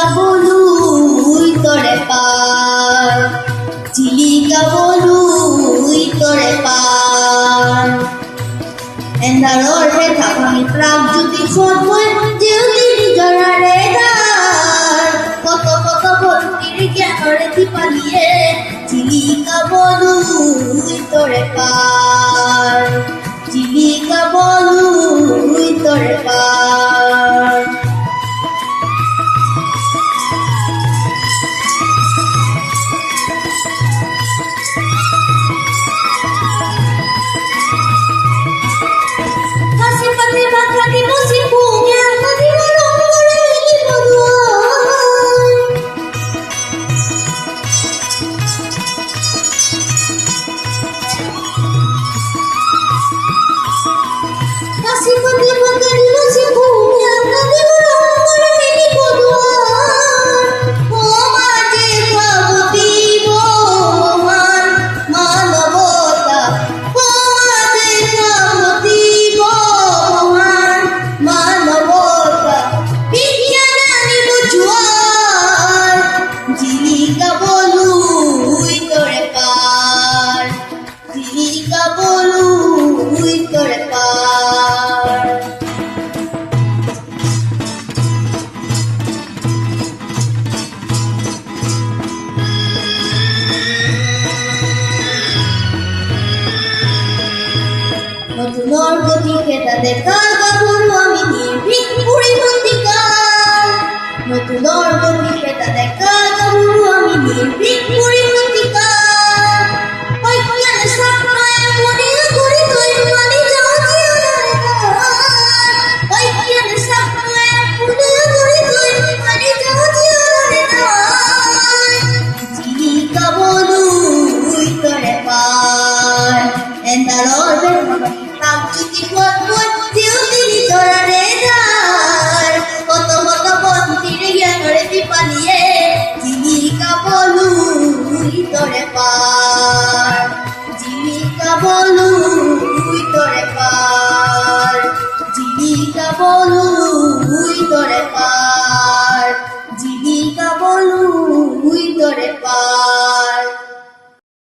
Jilikabo Luitore Paar, Jilikabo Luitore Paar. Endaror betha bhangi prag jodi khotboy jiutiri jorare dar koto koto bholtir gyanore dipaliye Jilikabo Luitore Paar, Jilikabo Luitore Paar. Jilikabo Luitore Paar, Jilikabo Luitore Paar. নতুন গতিকে তাদের কালগাবুরু আমি নির্ভীক পরিমন্তিকার, নতুন গতিকে তাদের কালগাবুরু আমি নির্ভীক পরিমন্তিকার। ওই জ্ঞান সাপ্তায় মনে করি তুই মানে যাও জিওনারে গান, ওই জ্ঞান সাপ্তায় মনে করি তুই মানে যাও জিওনারে গান। Jilikabo Luitore Paar, endaror betha bhangi prag jodi khotboy jiutiri jorare dar koto koto bholtir gyanore dipaliye Jilikabo Luitore Paar, Jilikabo Luitore Paar, Jilikabo